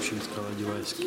Dobšinské ľadivajské.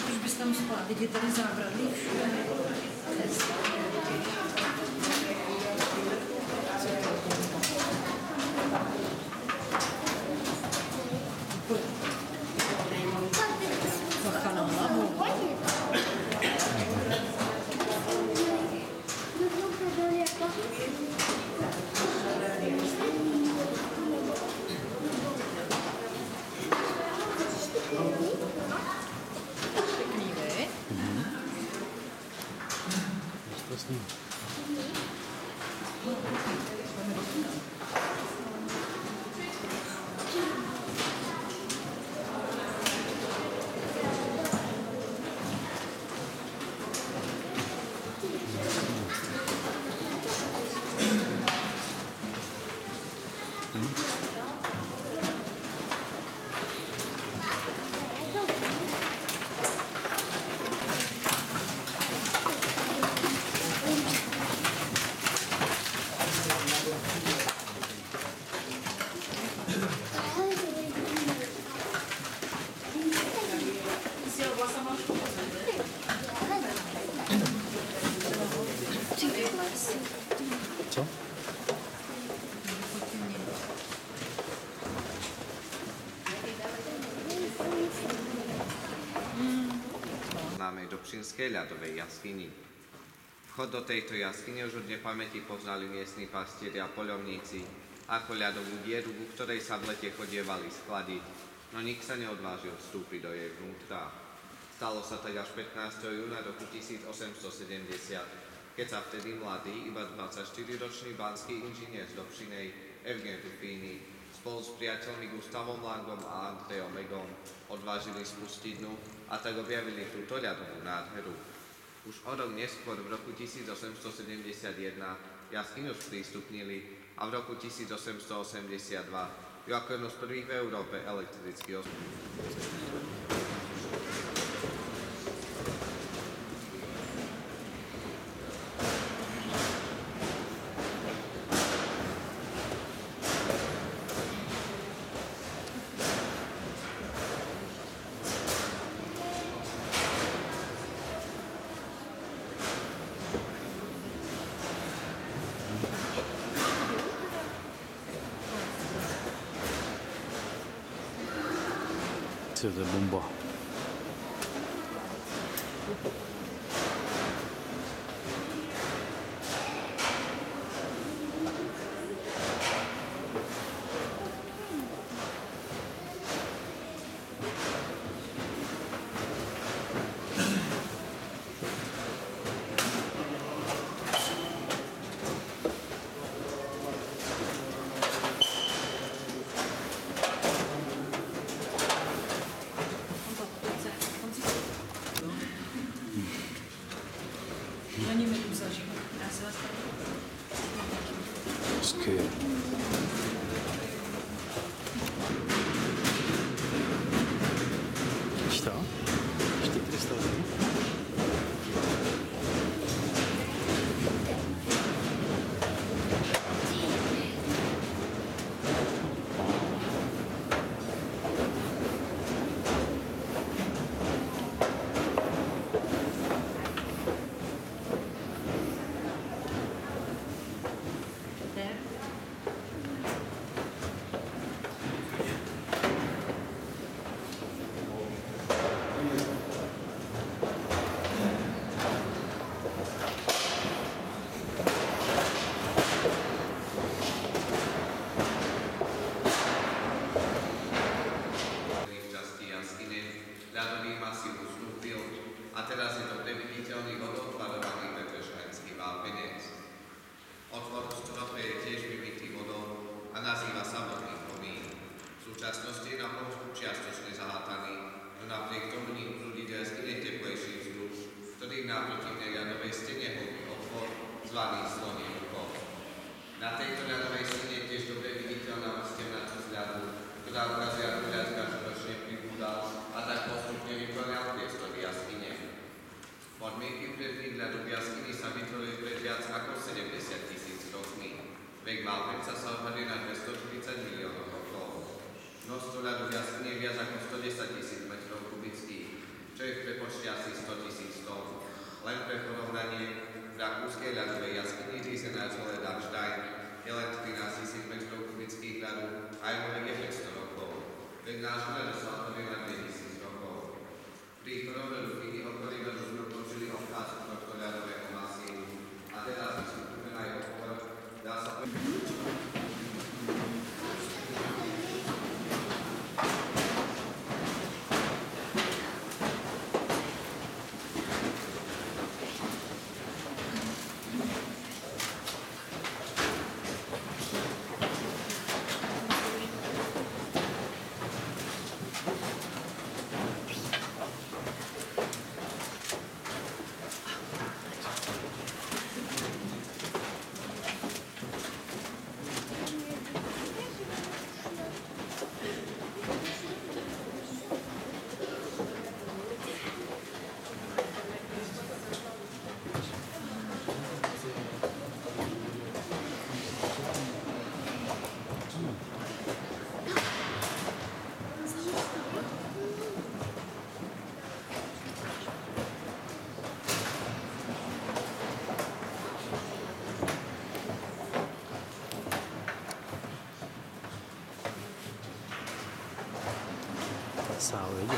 Už bys tam spala, teď je tady zábradlí všude. Bacha na hlavu. Pěkný, vy? Jasný. Co? Máme Dobšinskej ľadovej jaskyni. Vchod do tejto jaskyne už od nepamäti poznali miestni pastieri a poľovníci ako ľadovú dieru, ku ktorej sa v lete chodievali skladiť, no nik sa neodvážil vstúpiť do jej vnútra. Stalo sa tak až 15. júna roku 1870, keď sa vtedy mladý, iba 24-ročný banský inžinier z Dobšinej Evgen Rufíny spolu s priateľmi Gustavom Langom a Andrejom Megom odvážili spustiť dnu a tak objavili túto ľadovú nádheru. Už o rok neskôr, v roku 1871, jaskyňu sprístupnili a v roku 1882 ju ako jednu z prvých v Európe elektricky To je bomba. Není meduza, že? Já se vás Hezky. Šta? 400 lidí? a teraz je to neviditeľný vodoodpadovaný Petržhaňský vápenec. Otvor v strope je tiež vymytý vodou a nazýva samotný komín. V súčasnosti je na povrchu čiastočne zahátaný, no napriek tomu nie ľudí zhynie teplejší vzduch, ktorý naproti ľadovej stene hlbí otvor, zvaný sloniev kód. Na tejto ľadovej stene je tiež dobre viditeľná vrstevnatosť ľadu, ktorá ukazuje, ako ľad každoročne pribúdal a tak postupne vyplňa 싸워 연습.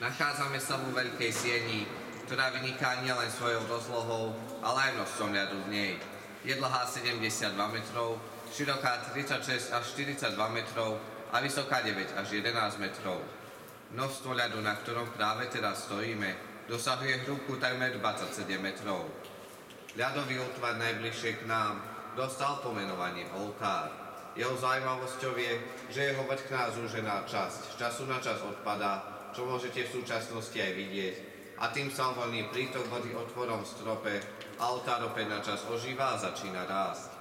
Nachádzame sa vo veľkej sieni, ktorá vyniká nielen svojou rozlohou, ale aj množstvom ľadu v nej. Je dlhá 72 metrov, široká 36 až 42 metrov a vysoká 9 až 11 metrov. Množstvo ľadu, na ktorom práve teraz stojíme, dosahuje hĺbku takmer 27 metrov. Ľadový útvar najbližšie k nám dostal pomenovanie oltár. Jeho zaujímavosťou je, že jeho vrchná zúžená časť z času na čas odpadá, čo môžete v súčasnosti aj vidieť, a tým sa uvoľní prítok vody otvorom v strope a oltár opäť na čas ožíva a začína rásť.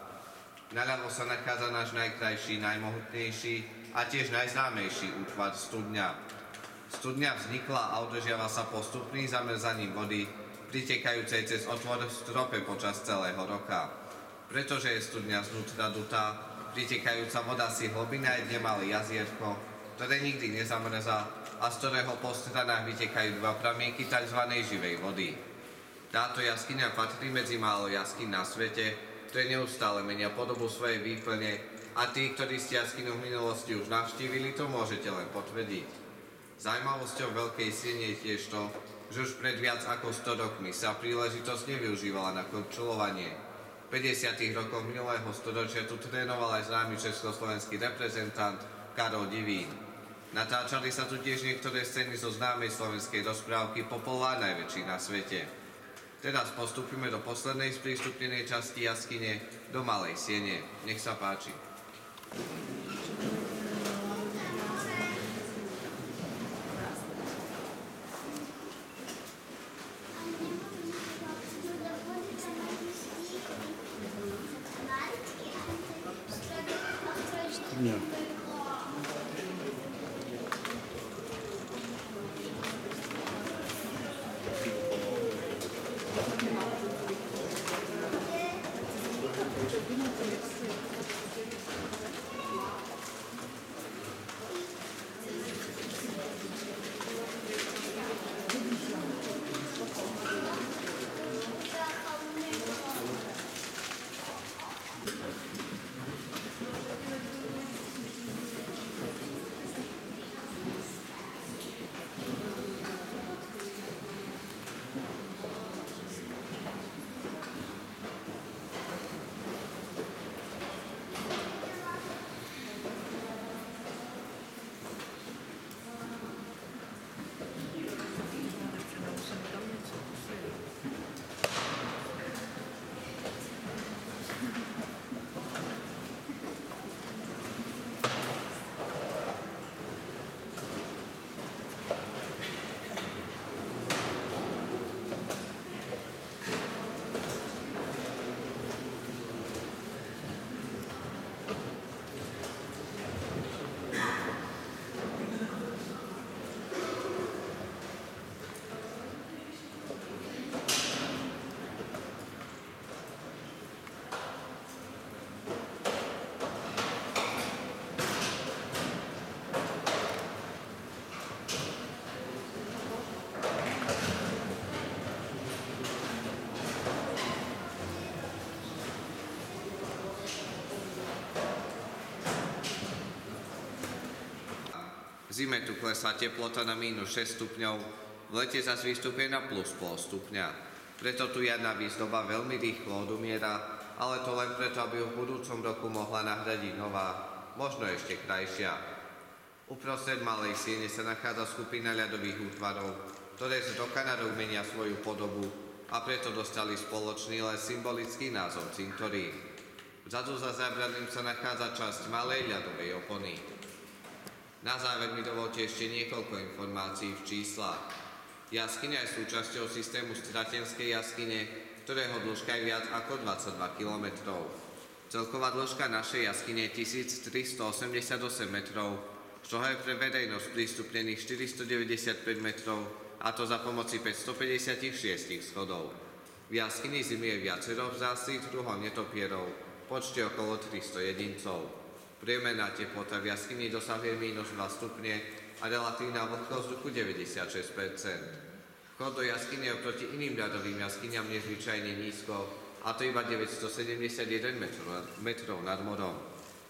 Naľavo sa nachádza náš najkrajší, najmohutnejší a tiež najznámejší útvar studňa. Studňa vznikla a udržiava sa postupným zamrzaním vody, pritekajúcej cez otvor v strope počas celého roka. Pretože je studňa znútra dutá, pritekajúca voda si hlbí na jedne malé jazierko, ktoré nikdy nezamrzá a z ktorého po stranách vytekajú dva pramienky tzv. Živej vody. Táto jaskyňa patrí medzi málo jaskyň na svete, ktoré neustále menia podobu svojej výplne, a tí, ktorí ste jaskyňu v minulosti už navštívili, to môžete len potvrdiť. Zajímavosťou Veľkej siene je tiež to, že už pred viac ako 100 rokmi sa príležitosť nevyužívala na korčulovanie. V 50. rokoch minulého storočia tu trénoval aj známy československý reprezentant Karol Divín. Natáčali sa tu tiež niektoré scény zo známej slovenskej rozprávky Popolár, najväčší na svete. Teraz postupíme do poslednej sprístupnenej časti jaskyne, do Malej siene. Nech sa páči. Studňa. V zime tu klesá teplota na minus 6 stupňov, v lete zas vystupuje na plus pol stupňa. Preto tu jarná výzdoba veľmi rýchlo odumiera, ale to len preto, aby ju v budúcom roku mohla nahradiť nová, možno ešte krajšia. Uprostred Malej siene sa nachádza skupina ľadových útvarov, ktoré z roka na rok menia svoju podobu a preto dostali spoločný, ale symbolický názov cintorín. Vzadu za zábradlím sa nachádza časť malej ľadovej opony. Na záver mi dovolte ešte niekoľko informácií v číslach. Jaskyňa je súčasťou systému Stratenskej jaskyne, ktorého dĺžka je viac ako 22 km. Celková dĺžka našej jaskyne je 1388 metrov, z čoho je pre verejnosť prístupnených 495 metrov, a to za pomoci 556 schodov. V jaskyni zimuje viacero vzácnych druhov netopierov, v počte okolo 300 jedincov. Priemerná teplota v jaskyni dosahuje -2 stupne a relatívna vlhkosť vzduchu 96%. Vchod do jaskyne je oproti iným ľadovým jaskyniam nezvyčajne nízko, a to iba 971 metrov nad morom.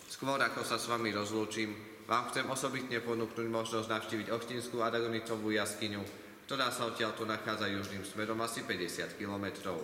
Skôr ako sa s vami rozlúčim, vám chcem osobitne ponúknuť možnosť navštíviť Ochtinskú aragonitovú jaskyňu, ktorá sa odtiaľto nachádza južným smerom asi 50 kilometrov.